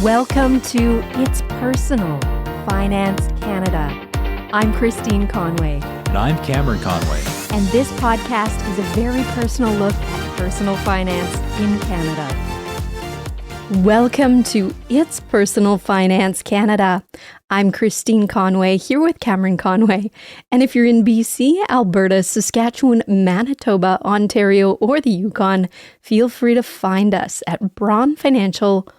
Welcome to It's Personal Finance Canada. I'm Christine Conway. And I'm Cameron Conway. And this podcast is a very personal look at personal finance in Canada. Welcome to It's Personal Finance Canada. I'm Christine Conway, here with Cameron Conway. And if you're in BC, Alberta, Saskatchewan, Manitoba, Ontario, or the Yukon, feel free to find us at braunfinancial.com.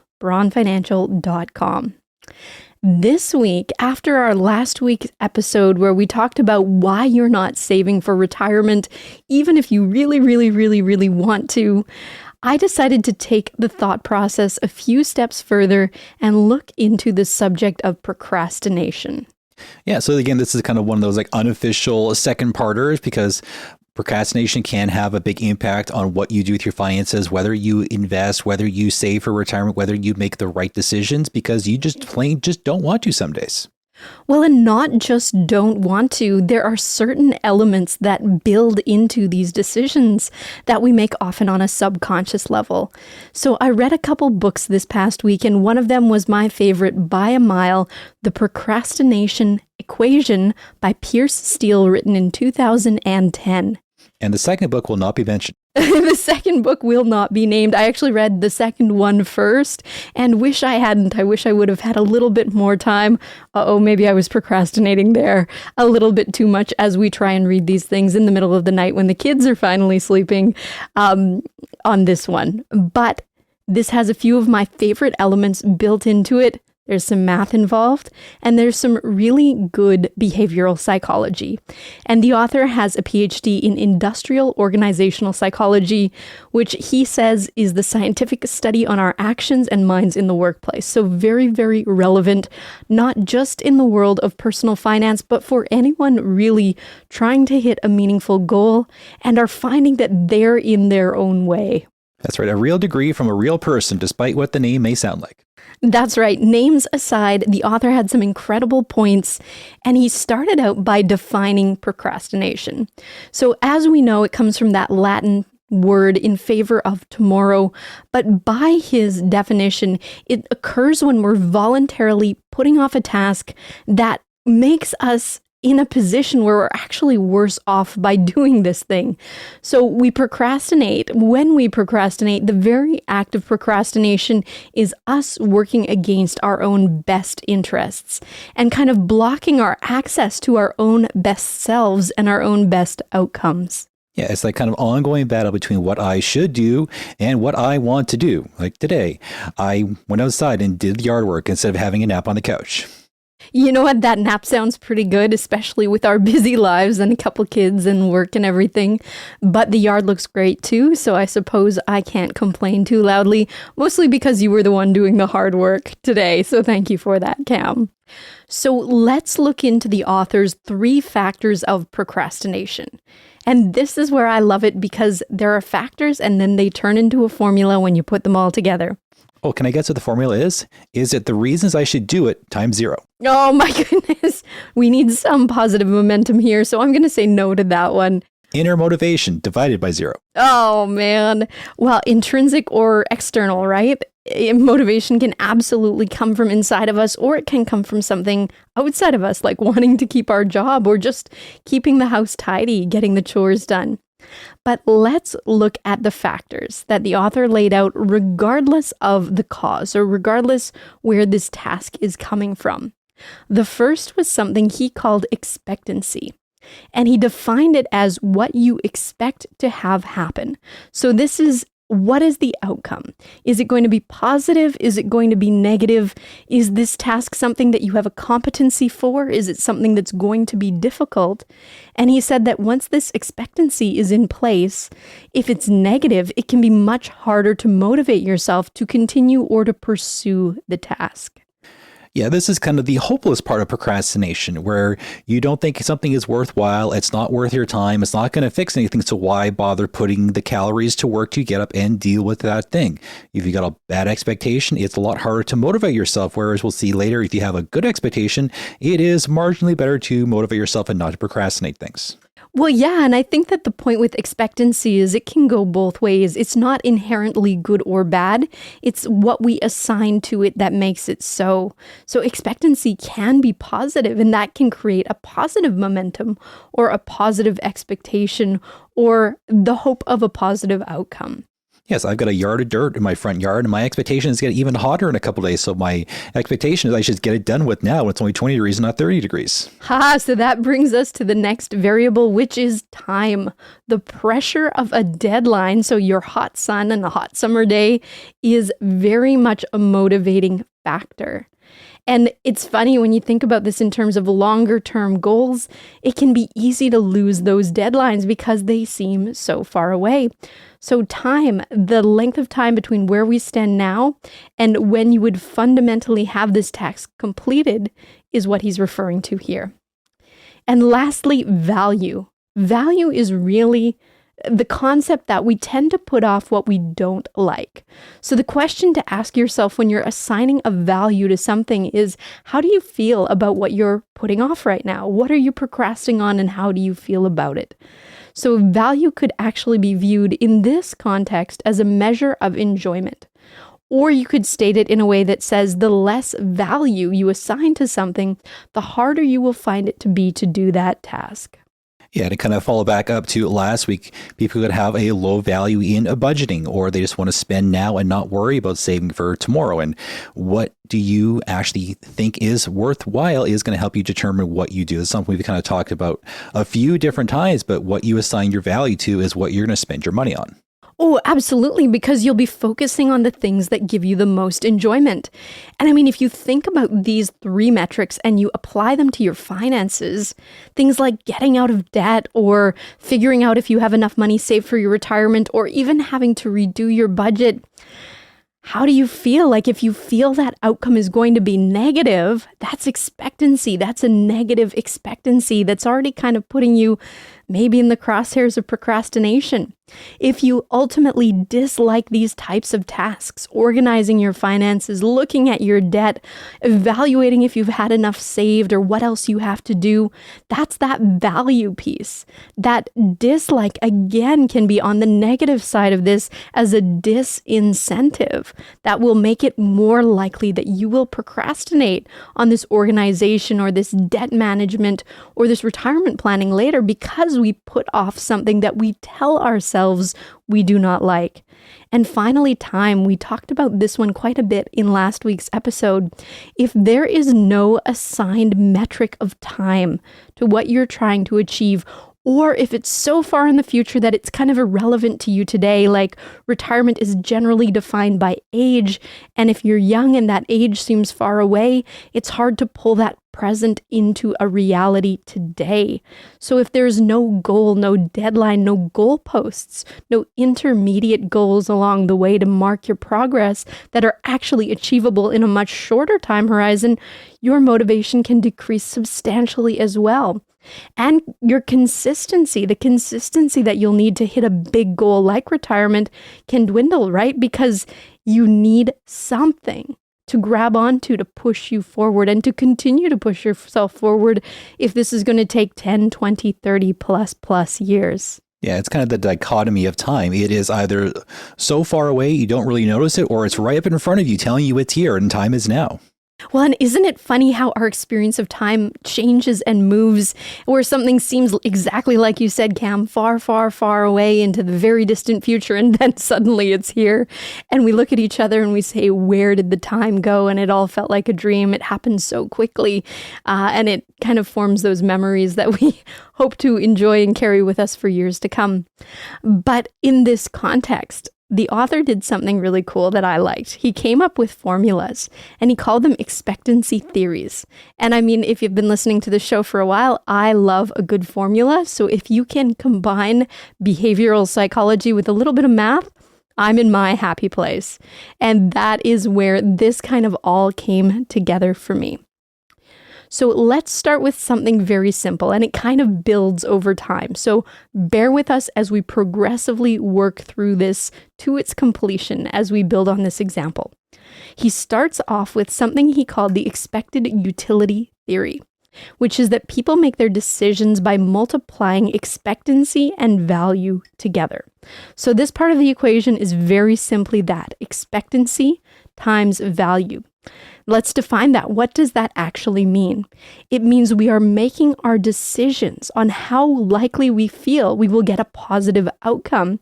This week, after our last week's episode where we talked about why you're not saving for retirement, even if you really want to, I decided to take the thought process a few steps further and look into the subject of procrastination. Yeah, so again, this is kind of one of those like unofficial second parters because procrastination can have a big impact on what you do with your finances, whether you invest, whether you save for retirement, whether you make the right decisions, because you just don't want to some days. Well, and not just don't want to, there are certain elements that build into these decisions that we make often on a subconscious level. So I read a couple books this past week, and one of them was my favorite by a mile, The Procrastination Equation by Piers Steel, written in 2010. And the second book will not be mentioned. The second book will not be named. I actually read the second one first and wish I hadn't. I wish I would have had a little bit more time. Maybe I was procrastinating there a little bit too much as we try and read these things in the middle of the night when the kids are finally sleeping on this one. But this has a few of my favorite elements built into it. There's some math involved, and there's some really good behavioral psychology. And the author has a PhD in industrial organizational psychology, which he says is the scientific study on our actions and minds in the workplace. So very, very relevant, not just in the world of personal finance, but for anyone really trying to hit a meaningful goal and are finding that they're in their own way. That's right. A real degree from a real person, despite what the name may sound like. That's right. Names aside, the author had some incredible points, and he started out by defining procrastination. So as we know, it comes from that Latin word in favor of tomorrow, but by his definition, it occurs when we're voluntarily putting off a task that makes us in a position where we're actually worse off by doing this thing. So we procrastinate. When we procrastinate, the very act of procrastination is us working against our own best interests and kind of blocking our access to our own best selves and our own best outcomes. Yeah, it's like kind of ongoing battle between what I should do and what I want to do. Like today, I went outside and did the yard work instead of having a nap on the couch. You know what? That nap sounds pretty good, especially with our busy lives and a couple kids and work and everything. But the yard looks great too, so I suppose I can't complain too loudly, mostly because you were the one doing the hard work today. So thank you for that, Cam. So let's look into the author's 3 factors of procrastination. And this is where I love it because there are factors and then they turn into a formula when you put them all together. Oh, can I guess what the formula is? Is it the reasons I should do it times 0? Oh my goodness. We need some positive momentum here, so I'm going to say no to that one. Inner motivation divided by 0. Oh man. Well, intrinsic or external, right? Motivation can absolutely come from inside of us, or it can come from something outside of us, like wanting to keep our job or just keeping the house tidy, getting the chores done. But let's look at the factors that the author laid out regardless of the cause or regardless where this task is coming from. The first was something he called expectancy, and he defined it as what you expect to have happen. So this is, what is the outcome? Is it going to be positive? Is it going to be negative? Is this task something that you have a competency for? Is it something that's going to be difficult? And he said that once this expectancy is in place, if it's negative, it can be much harder to motivate yourself to continue or to pursue the task. Yeah, this is kind of the hopeless part of procrastination, where you don't think something is worthwhile. It's not worth your time. It's not going to fix anything. So why bother putting the calories to work to get up and deal with that thing? If you got a bad expectation, it's a lot harder to motivate yourself. Whereas we'll see later, if you have a good expectation, it is marginally better to motivate yourself and not to procrastinate things. Well, yeah, and I think that the point with expectancy is it can go both ways. It's not inherently good or bad. It's what we assign to it that makes it so. So expectancy can be positive, and that can create a positive momentum or a positive expectation or the hope of a positive outcome. Yes, I've got a yard of dirt in my front yard, and my expectation is to get even hotter in a couple of days. So my expectation is I should get it done with now when it's only 20 degrees, not 30 degrees. So that brings us to the next variable, which is time. The pressure of a deadline, so your hot sun and a hot summer day, is very much a motivating factor. And it's funny when you think about this in terms of longer term goals, it can be easy to lose those deadlines because they seem so far away. So time, the length of time between where we stand now and when you would fundamentally have this task completed is what he's referring to here. And lastly, value. Value is really the concept that we tend to put off what we don't like. So the question to ask yourself when you're assigning a value to something is, how do you feel about what you're putting off right now? What are you procrastinating on and how do you feel about it? So value could actually be viewed in this context as a measure of enjoyment. Or you could state it in a way that says the less value you assign to something, the harder you will find it to be to do that task. Yeah, to kind of follow back up to last week, people could have a low value in a budgeting, or they just want to spend now and not worry about saving for tomorrow. And what do you actually think is worthwhile is going to help you determine what you do. It's something we've kind of talked about a few different times, but what you assign your value to is what you're going to spend your money on. Oh, absolutely, because you'll be focusing on the things that give you the most enjoyment. And I mean, if you think about these three metrics and you apply them to your finances, things like getting out of debt or figuring out if you have enough money saved for your retirement or even having to redo your budget, how do you feel? Like if you feel that outcome is going to be negative, that's expectancy. That's a negative expectancy that's already kind of putting you maybe in the crosshairs of procrastination. If you ultimately dislike these types of tasks, organizing your finances, looking at your debt, evaluating if you've had enough saved or what else you have to do, that's that value piece. That dislike, again, can be on the negative side of this as a disincentive that will make it more likely that you will procrastinate on this organization or this debt management or this retirement planning later because we put off something that we tell ourselves we do not like. And finally, time. We talked about this one quite a bit in last week's episode. If there is no assigned metric of time to what you're trying to achieve, or if it's so far in the future that it's kind of irrelevant to you today, like retirement is generally defined by age, and if you're young and that age seems far away, it's hard to pull that present into a reality today. So if there's no goal, no deadline, no goalposts, no intermediate goals along the way to mark your progress that are actually achievable in a much shorter time horizon, your motivation can decrease substantially as well. And your consistency, the consistency that you'll need to hit a big goal like retirement can dwindle, right? Because you need something to grab onto to push you forward and to continue to push yourself forward if this is going to take 10, 20, 30 plus years. Yeah, it's kind of the dichotomy of time. It is either so far away you don't really notice it, or it's right up in front of you telling you it's here and time is now. Well, and isn't it funny how our experience of time changes and moves, where something seems exactly like you said, Cam, far, far, far away into the very distant future, and then suddenly it's here. And we look at each other and we say, where did the time go? And it all felt like a dream. It happened so quickly. And it kind of forms those memories that we hope to enjoy and carry with us for years to come. But in this context, the author did something really cool that I liked. He came up with formulas and he called them expectancy theories. And I mean, if you've been listening to the show for a while, I love a good formula. So if you can combine behavioral psychology with a little bit of math, I'm in my happy place. And that is where this kind of all came together for me. So let's start with something very simple, and it kind of builds over time. So bear with us as we progressively work through this to its completion as we build on this example. He starts off with something he called the expected utility theory. which is that people make their decisions by multiplying expectancy and value together. So this part of the equation is very simply that: expectancy times value. Let's define that. What does that actually mean? It means we are making our decisions on how likely we feel we will get a positive outcome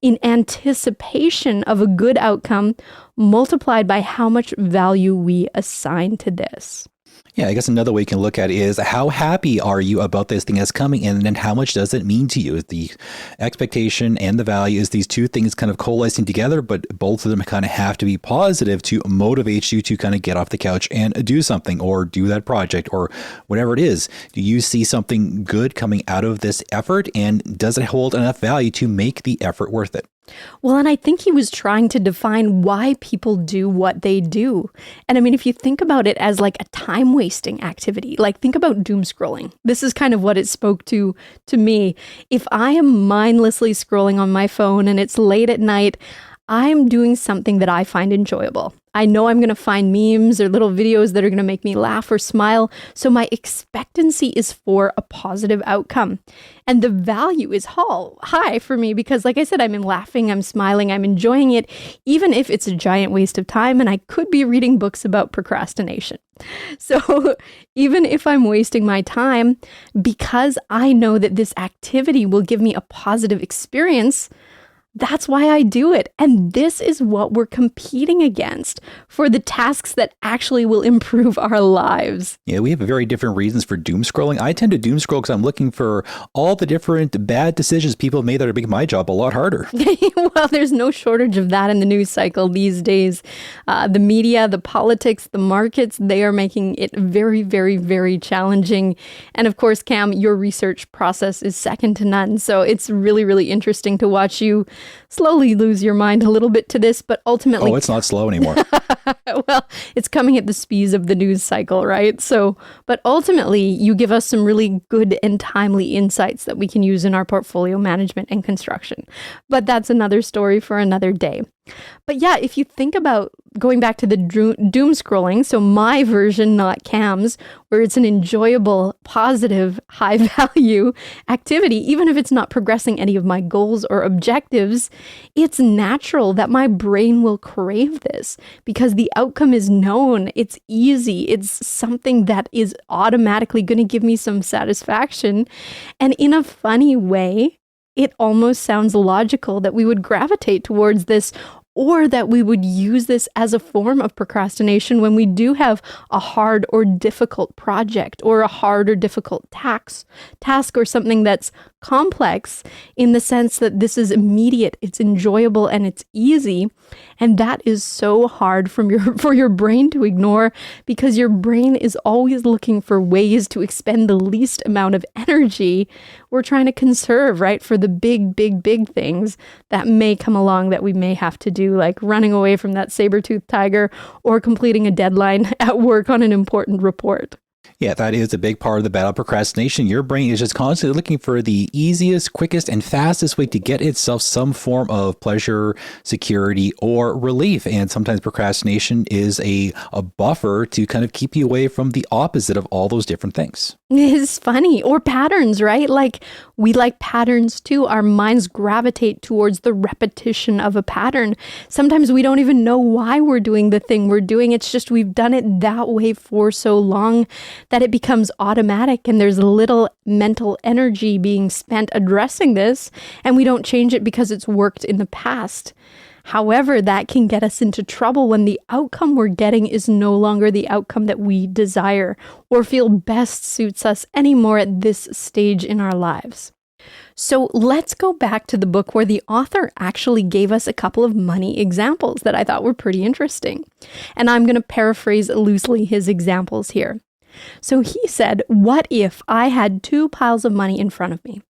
in anticipation of a good outcome, multiplied by how much value we assign to this. Yeah, I guess another way you can look at it is how happy are you about this thing that's coming in, and then how much does it mean to you? The expectation and the value is these two things kind of coalescing together, but both of them kind of have to be positive to motivate you to kind of get off the couch and do something or do that project or whatever it is. Do you see something good coming out of this effort, and does it hold enough value to make the effort worth it? Well, and I think he was trying to define why people do what they do. And I mean, if you think about it as like a time-wasting activity, like think about doom scrolling. This is kind of what it spoke to me. If I am mindlessly scrolling on my phone and it's late at night, I'm doing something that I find enjoyable. I know I'm going to find memes or little videos that are going to make me laugh or smile. So my expectancy is for a positive outcome. And the value is high for me because, like I said, I'm laughing, I'm smiling, I'm enjoying it, even if it's a giant waste of time and I could be reading books about procrastination. So even if I'm wasting my time, because I know that this activity will give me a positive experience, that's why I do it. And this is what we're competing against for the tasks that actually will improve our lives. Yeah, we have very different reasons for doom scrolling. I tend to doom scroll because I'm looking for all the different bad decisions people have made that are making my job a lot harder. Well, there's no shortage of that in the news cycle these days. The media, the politics, the markets, they are making it very, very, very challenging. And of course, Cam, your research process is second to none. So it's really, really interesting to watch you slowly lose your mind a little bit to this, but ultimately... Oh, it's not slow anymore. Well, it's coming at the speeds of the news cycle, right? So, but ultimately, you give us some really good and timely insights that we can use in our portfolio management and construction. But that's another story for another day. But yeah, if you think about going back to the doom scrolling, so my version, not Cam's, where it's an enjoyable, positive, high value activity, even if it's not progressing any of my goals or objectives, it's natural that my brain will crave this because the outcome is known, it's easy, it's something that is automatically going to give me some satisfaction. And in a funny way, it almost sounds logical that we would gravitate towards this, or that we would use this as a form of procrastination when we do have a hard or difficult project or a hard or difficult task or something that's complex, in the sense that this is immediate, it's enjoyable, and it's easy. And that is so hard for your brain to ignore, because your brain is always looking for ways to expend the least amount of energy we're trying to conserve, right? For the big, big, big things that may come along that we may have to do, like running away from that saber-toothed tiger or completing a deadline at work on an important report. Yeah, that is a big part of the battle of procrastination. Your brain is just constantly looking for the easiest, quickest, and fastest way to get itself some form of pleasure, security, or relief. And sometimes procrastination is a buffer to kind of keep you away from the opposite of all those different things. It's funny. Or patterns, right? Like, we like patterns too. Our minds gravitate towards the repetition of a pattern. Sometimes we don't even know why we're doing the thing we're doing. It's just we've done it that way for so long that it becomes automatic, and there's little mental energy being spent addressing this, and we don't change it because it's worked in the past. However, that can get us into trouble when the outcome we're getting is no longer the outcome that we desire or feel best suits us anymore at this stage in our lives. So let's go back to the book where the author actually gave us a couple of money examples that I thought were pretty interesting. And I'm going to paraphrase loosely his examples here. So he said, what if I had two piles of money in front of me?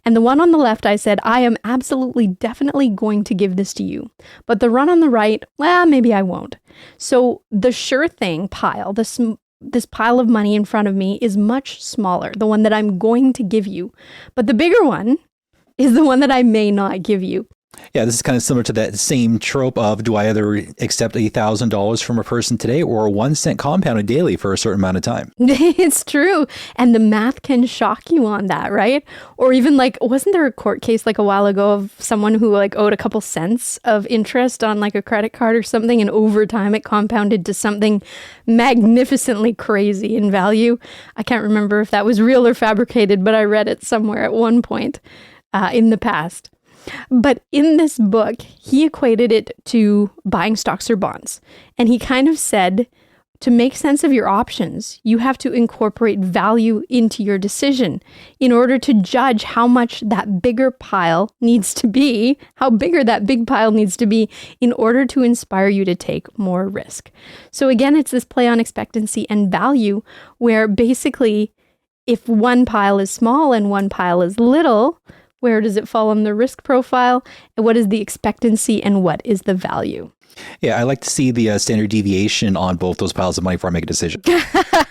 And the one on the left, I said, I am absolutely, definitely going to give this to you. But the one on the right, well, maybe I won't. So the sure thing pile, this pile of money in front of me is much smaller, the one that I'm going to give you. But the bigger one is the one that I may not give you. Yeah, this is kind of similar to that same trope of, do I either accept $1,000 from a person today or 1 cent compounded daily for a certain amount of time? It's true. And the math can shock you on that, right? Or even like, wasn't there a court case like a while ago of someone who like owed a couple cents of interest on like a credit card or something, and over time it compounded to something magnificently crazy in value? I can't remember if that was real or fabricated, but I read it somewhere at one point in the past. But in this book, he equated it to buying stocks or bonds. And he kind of said, to make sense of your options, you have to incorporate value into your decision in order to judge how much that bigger pile needs to be, how bigger that big pile needs to be in order to inspire you to take more risk. So again, it's this play on expectancy and value, where basically if one pile is small and one pile is little, where does it fall on the risk profile? And what is the expectancy and what is the value? Yeah, I like to see the standard deviation on both those piles of money before I make a decision.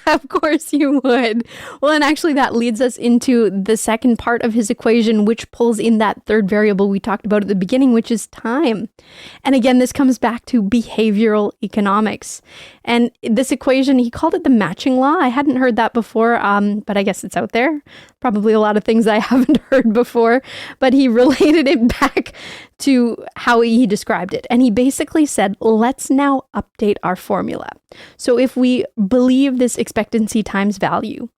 Of course you would. Well, and actually that leads us into the second part of his equation, which pulls in that third variable we talked about at the beginning, which is time. And again, this comes back to behavioral economics. And this equation, he called it the matching law. I hadn't heard that before, but I guess it's out there. Probably a lot of things I haven't heard before, but he related it back to how he described it. And he basically said, let's now update our formula. So if we believe this expectancy times value,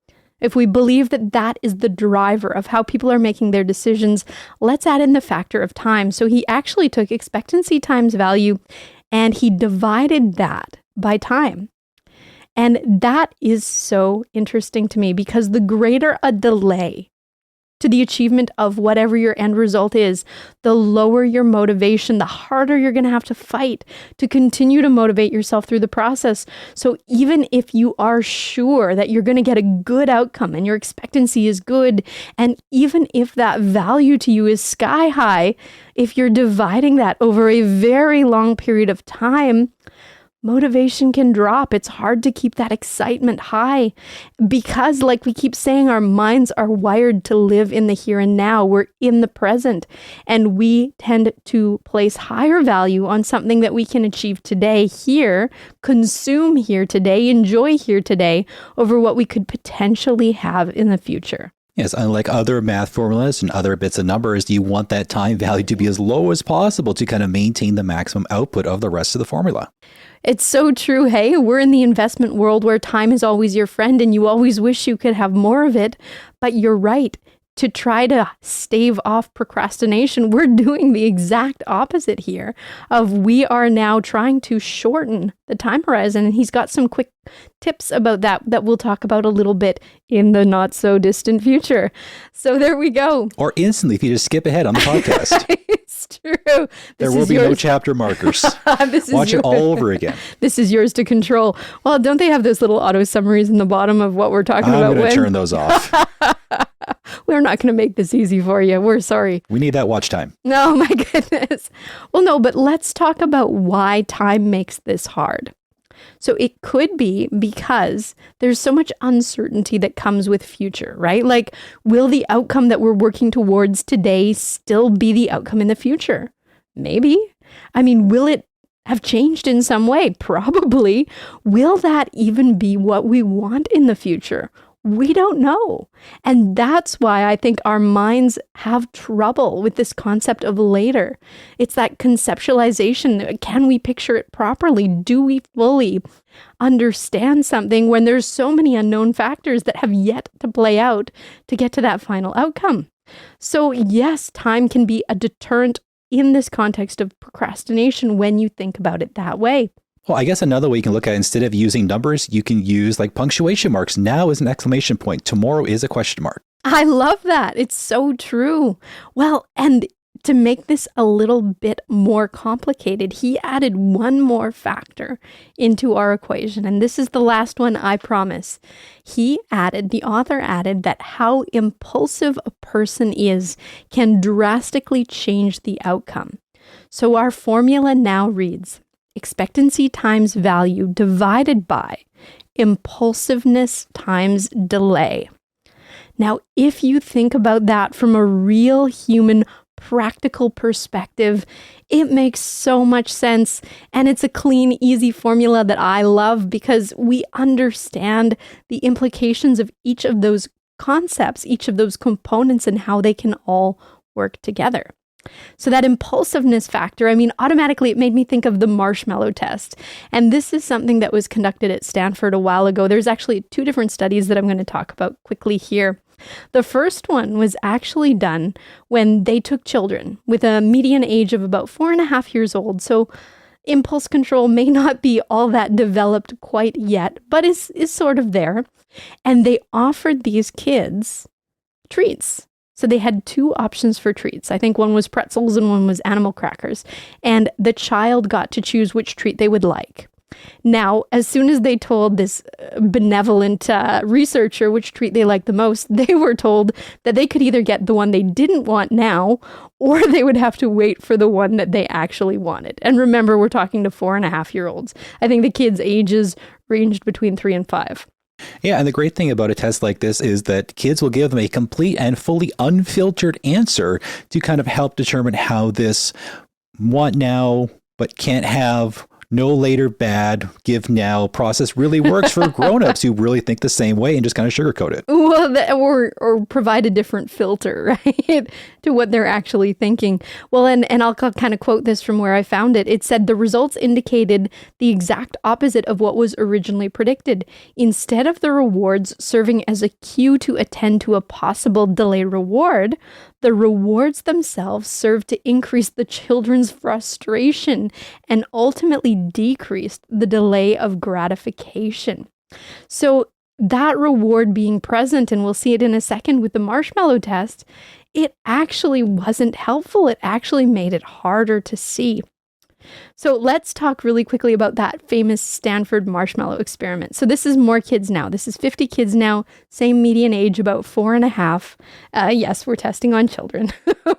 if we believe that that is the driver of how people are making their decisions, let's add in the factor of time. So he actually took expectancy times value and he divided that by time. And that is so interesting to me, because the greater a delay to the achievement of whatever your end result is, the lower your motivation, the harder you're going to have to fight to continue to motivate yourself through the process. So even if you are sure that you're going to get a good outcome and your expectancy is good, and even if that value to you is sky high, if you're dividing that over a very long period of time, motivation can drop. It's hard to keep that excitement high because, like we keep saying, our minds are wired to live in the here and now. We're in the present, and we tend to place higher value on something that we can achieve today, here, consume here today, enjoy here today, over what we could potentially have in the future. Yes, unlike other math formulas and other bits of numbers, you want that time value to be as low as possible to kind of maintain the maximum output of the rest of the formula. It's so true. Hey, we're in the investment world where time is always your friend and you always wish you could have more of it. But you're right. To try to stave off procrastination, we're doing the exact opposite here of we are now trying to shorten the time horizon. And he's got some quick tips about that we'll talk about a little bit in the not so distant future. So there we go. Or instantly, if you just skip ahead on the podcast. It's true. There will be no chapter markers. Watch it all over again. This is yours to control. Well, don't they have those little auto summaries in the bottom of what we're talking about? I'm going to turn those off. We're not going to make this easy for you. We're sorry. We need that watch time. No, my goodness. Well, no, but let's talk about why time makes this hard. So it could be because there's so much uncertainty that comes with future, right? Like, will the outcome that we're working towards today still be the outcome in the future? Maybe. I mean, will it have changed in some way? Probably. Will that even be what we want in the future? We don't know. And that's why I think our minds have trouble with this concept of later. It's that conceptualization. Can we picture it properly? Do we fully understand something when there's so many unknown factors that have yet to play out to get to that final outcome? So yes, time can be a deterrent in this context of procrastination when you think about it that way. Well, I guess another way you can look at it, instead of using numbers, you can use like punctuation marks. Now is an exclamation point. Tomorrow is a question mark. I love that. It's so true. Well, and to make this a little bit more complicated, he added one more factor into our equation. And this is the last one, I promise. The author added that how impulsive a person is can drastically change the outcome. So our formula now reads: expectancy times value divided by impulsiveness times delay. Now, if you think about that from a real human practical perspective, it makes so much sense. And it's a clean, easy formula that I love because we understand the implications of each of those concepts, each of those components, and how they can all work together. So that impulsiveness factor, automatically it made me think of the marshmallow test. And this is something that was conducted at Stanford a while ago. There's actually 2 different studies that I'm going to talk about quickly here. The first one was actually done when they took children with a median age of about 4.5 years old. So impulse control may not be all that developed quite yet, but is sort of there. And they offered these kids treats. So they had 2 options for treats. I think one was pretzels and one was animal crackers. And the child got to choose which treat they would like. Now, as soon as they told this benevolent researcher which treat they liked the most, they were told that they could either get the one they didn't want now, or they would have to wait for the one that they actually wanted. And remember, we're talking to 4.5-year-olds. I think the kids' ages ranged between 3 and 5. Yeah, and the great thing about a test like this is that kids will give them a complete and fully unfiltered answer to kind of help determine how this want now but can't have, no later bad, give now process really works for grown-ups who really think the same way and just kind of sugarcoat it. Well, or provide a different filter, right, to what they're actually thinking. Well, and I'll kind of quote this from where I found it. It said, the results indicated the exact opposite of what was originally predicted. Instead of the rewards serving as a cue to attend to a possible delayed reward, the rewards themselves served to increase the children's frustration and ultimately decreased the delay of gratification. So that reward being present, and we'll see it in a second with the marshmallow test, it actually wasn't helpful. It actually made it harder to see. So let's talk really quickly about that famous Stanford marshmallow experiment. So this is more kids now. This is 50 kids now, same median age, about 4.5. Yes, we're testing on children.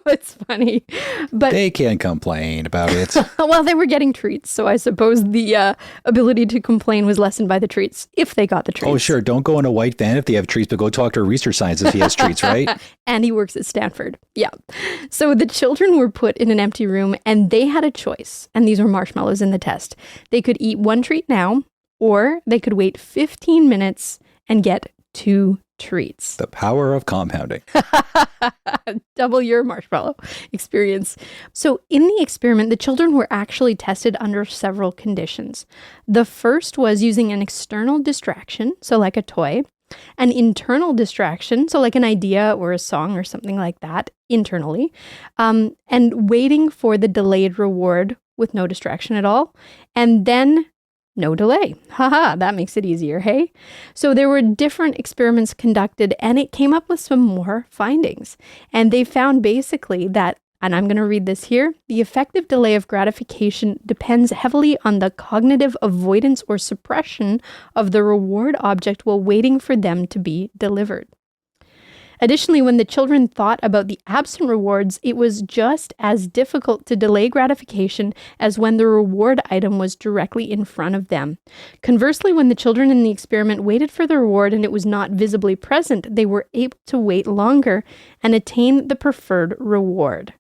It's funny. But they can't complain about it. Well, they were getting treats. So I suppose the ability to complain was lessened by the treats, if they got the treats. Oh, sure. Don't go in a white van if they have treats, but go talk to a research scientist if he has treats, right? And he works at Stanford. Yeah. So the children were put in an empty room and they had a choice. And these were marshmallows in the test. They could eat 1 treat now, or they could wait 15 minutes and get 2 treats. The power of compounding. Double your marshmallow experience. So in the experiment, the children were actually tested under several conditions. The first was using an external distraction, so like a toy, an internal distraction, so like an idea or a song or something like that internally, and waiting for the delayed reward with no distraction at all, and then no delay. Haha, that makes it easier, hey? So there were different experiments conducted, and it came up with some more findings. And they found basically that, and I'm going to read this here, the effective delay of gratification depends heavily on the cognitive avoidance or suppression of the reward object while waiting for them to be delivered. Additionally, when the children thought about the absent rewards, it was just as difficult to delay gratification as when the reward item was directly in front of them. Conversely, when the children in the experiment waited for the reward and it was not visibly present, they were able to wait longer and attain the preferred reward.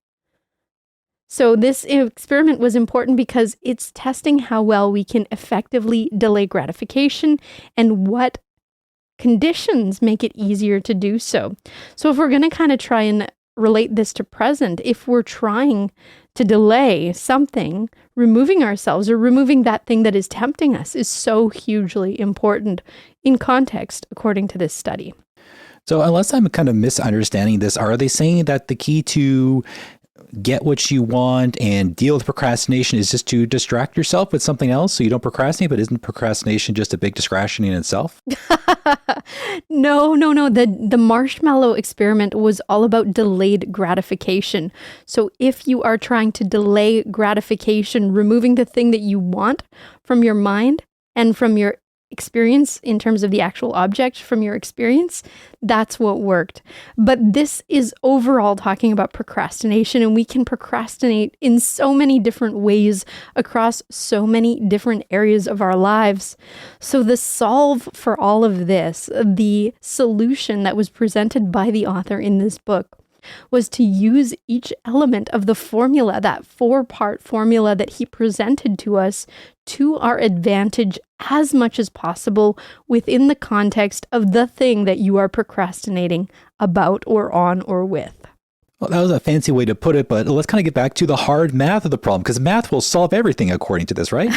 So this experiment was important because it's testing how well we can effectively delay gratification and what conditions make it easier to do so. So if we're going to kind of try and relate this to present, if we're trying to delay something, removing ourselves or removing that thing that is tempting us is so hugely important in context, according to this study. So unless I'm kind of misunderstanding this, are they saying that the key to get what you want and deal with procrastination is just to distract yourself with something else so you don't procrastinate? But isn't procrastination just a big distraction in itself? No. The marshmallow experiment was all about delayed gratification. So if you are trying to delay gratification, removing the thing that you want from your mind and from your experience in terms of the actual object from your experience, that's what worked. But this is overall talking about procrastination, and we can procrastinate in so many different ways across so many different areas of our lives. So the solve for all of this, the solution that was presented by the author in this book, was to use each element of the formula, that 4-part formula that he presented to us, to our advantage as much as possible within the context of the thing that you are procrastinating about or on or with. Well, that was a fancy way to put it, but let's kind of get back to the hard math of the problem, because math will solve everything according to this, right?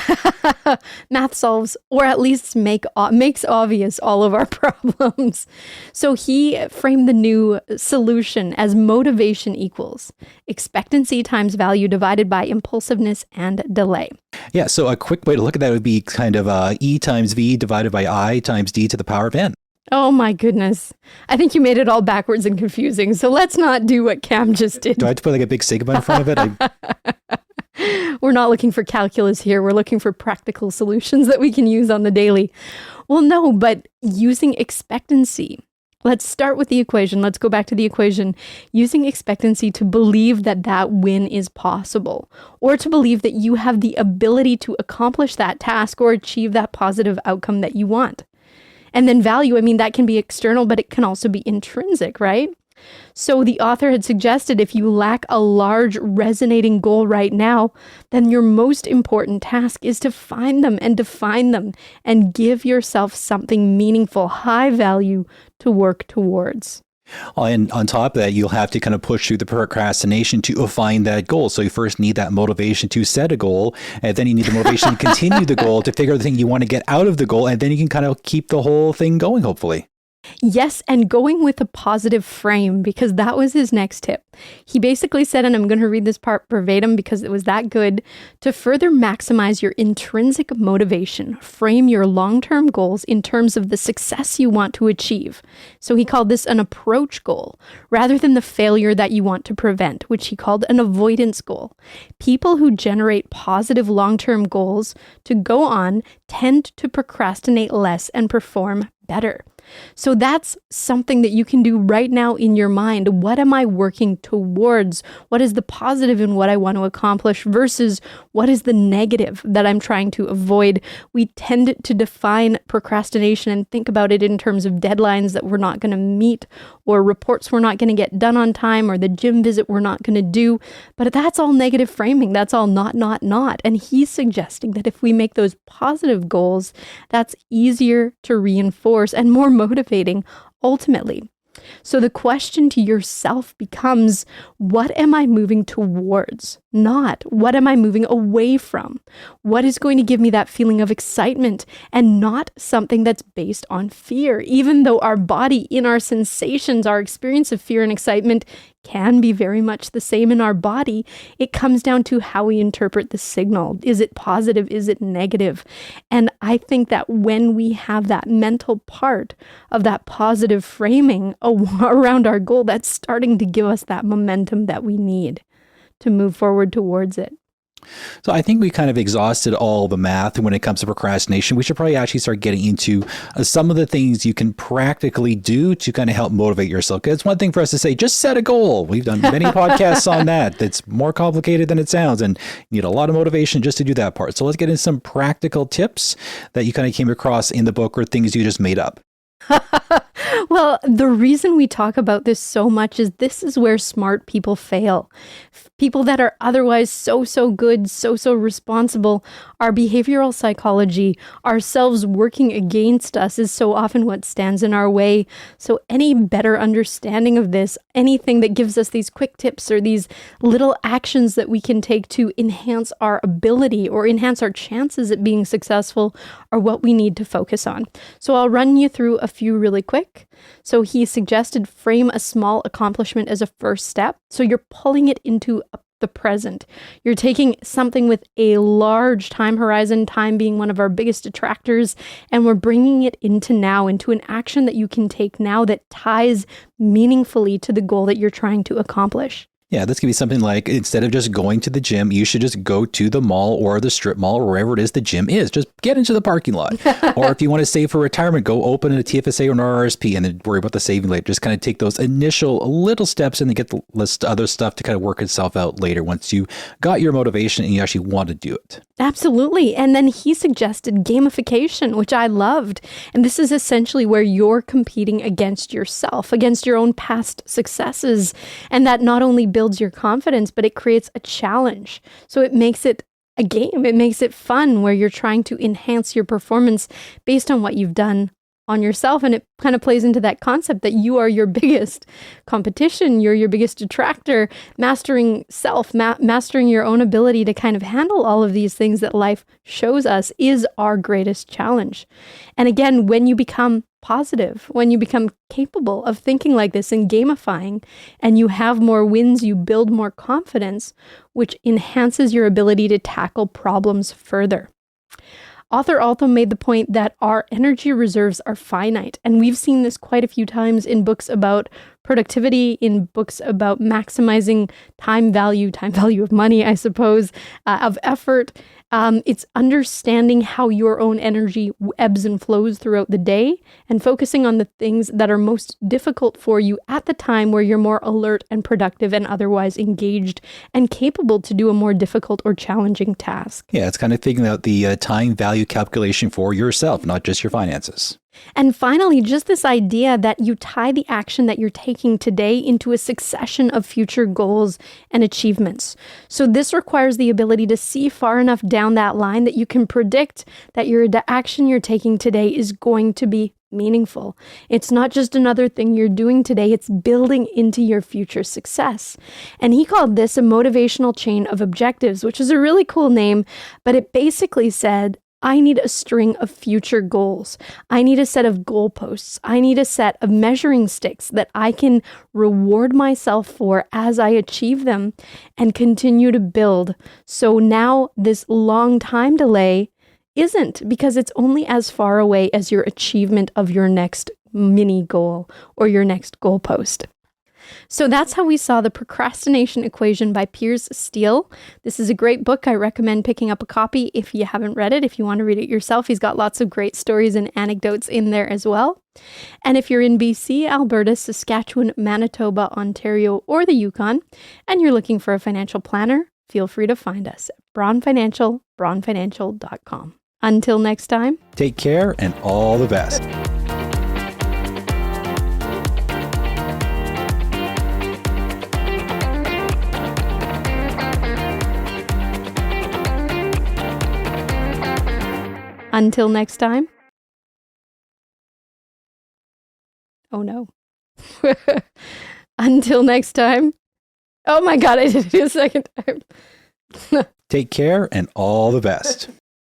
Math solves, or at least makes obvious all of our problems. So he framed the new solution as motivation equals expectancy times value divided by impulsiveness and delay. Yeah, so a quick way to look at that would be kind of E times V divided by I times D to the power of N. Oh my goodness. I think you made it all backwards and confusing. So let's not do what Cam just did. Do I have to put like a big sigma in front of it? We're not looking for calculus here. We're looking for practical solutions that we can use on the daily. Well, no, but using expectancy. Let's start with the equation. Let's go back to the equation. Using expectancy to believe that that win is possible, or to believe that you have the ability to accomplish that task or achieve that positive outcome that you want. And then value, I mean, that can be external, but it can also be intrinsic, right? So the author had suggested if you lack a large resonating goal right now, then your most important task is to find them and define them and give yourself something meaningful, high value to work towards. And on top of that, you'll have to kind of push through the procrastination to find that goal. So you first need that motivation to set a goal, and then you need the motivation to continue the goal, to figure out the thing you want to get out of the goal, and then you can kind of keep the whole thing going, hopefully. Yes, and going with a positive frame, because that was his next tip. He basically said, and I'm going to read this part verbatim because it was that good, to further maximize your intrinsic motivation, frame your long-term goals in terms of the success you want to achieve. So he called this an approach goal, rather than the failure that you want to prevent, which he called an avoidance goal. People who generate positive long-term goals to go on tend to procrastinate less and perform better. So that's something that you can do right now in your mind. What am I working towards? What is the positive in what I want to accomplish versus what is the negative that I'm trying to avoid? We tend to define procrastination and think about it in terms of deadlines that we're not going to meet, or reports we're not going to get done on time, or the gym visit we're not going to do. But that's all negative framing. That's all not. And he's suggesting that if we make those positive goals, that's easier to reinforce and more motivating ultimately. So the question to yourself becomes, what am I moving towards? Not what am I moving away from? What is going to give me that feeling of excitement, and not something that's based on fear? Even though our body, in our sensations, our experience of fear and excitement can be very much the same in our body, it comes down to how we interpret the signal. Is it positive? Is it negative? And I think that when we have that mental part of that positive framing around our goal, that's starting to give us that momentum that we need to move forward towards it. So I think we kind of exhausted all the math when it comes to procrastination. We should probably actually start getting into some of the things you can practically do to kind of help motivate yourself. It's one thing for us to say, just set a goal. We've done many podcasts on that. That's more complicated than it sounds, and you need a lot of motivation just to do that part. So let's get into some practical tips that you kind of came across in the book, or things you just made up. Well, the reason we talk about this so much is this is where smart people fail. People that are otherwise so good, so responsible. Our behavioral psychology, ourselves working against us, is so often what stands in our way. So any better understanding of this, anything that gives us these quick tips or these little actions that we can take to enhance our ability or enhance our chances at being successful, are what we need to focus on. So I'll run you through a few really quick. So he suggested frame a small accomplishment as a first step. So you're pulling it into the present. You're taking something with a large time horizon, time being one of our biggest detractors, and we're bringing it into now, into an action that you can take now that ties meaningfully to the goal that you're trying to accomplish. Yeah, this could be something like, instead of just going to the gym, you should just go to the mall or the strip mall or wherever it is the gym is. Just get into the parking lot. Or if you want to save for retirement, go open a TFSA or an RRSP and then worry about the saving later. Just kind of take those initial little steps and then get the list other stuff to kind of work itself out later once you got your motivation and you actually want to do it. Absolutely. And then he suggested gamification, which I loved. And this is essentially where you're competing against yourself, against your own past successes. And that not only builds your confidence, but it creates a challenge. So it makes it a game. It makes it fun where you're trying to enhance your performance based on what you've done on yourself. And it kind of plays into that concept that you are your biggest competition. You're your biggest detractor. Mastering self, mastering your own ability to kind of handle all of these things that life shows us is our greatest challenge. And again, when you become positive, when you become capable of thinking like this and gamifying, and you have more wins, you build more confidence, which enhances your ability to tackle problems further. Author also made the point that our energy reserves are finite, and we've seen this quite a few times in books about productivity, in books about maximizing time value of money, I suppose, of effort. It's understanding how your own energy ebbs and flows throughout the day and focusing on the things that are most difficult for you at the time where you're more alert and productive and otherwise engaged and capable to do a more difficult or challenging task. Yeah, it's kind of figuring out the time value calculation for yourself, not just your finances. And finally, just this idea that you tie the action that you're taking today into a succession of future goals and achievements. So this requires the ability to see far enough down that line that you can predict that the action you're taking today is going to be meaningful. It's not just another thing you're doing today, it's building into your future success. And he called this a motivational chain of objectives, which is a really cool name, but it basically said, I need a string of future goals. I need a set of goalposts. I need a set of measuring sticks that I can reward myself for as I achieve them and continue to build. So now this long time delay isn't, because it's only as far away as your achievement of your next mini goal or your next goalpost. So that's how we saw The Procrastination Equation by Piers Steel. This is a great book. I recommend picking up a copy if you haven't read it. If you want to read it yourself, he's got lots of great stories and anecdotes in there as well. And if you're in BC, Alberta, Saskatchewan, Manitoba, Ontario, or the Yukon, and you're looking for a financial planner, feel free to find us at braunfinancial.com. Until next time, take care and all the best. Until next time. Oh no. Until next time. Oh my God, I did it a second time. Take care and all the best.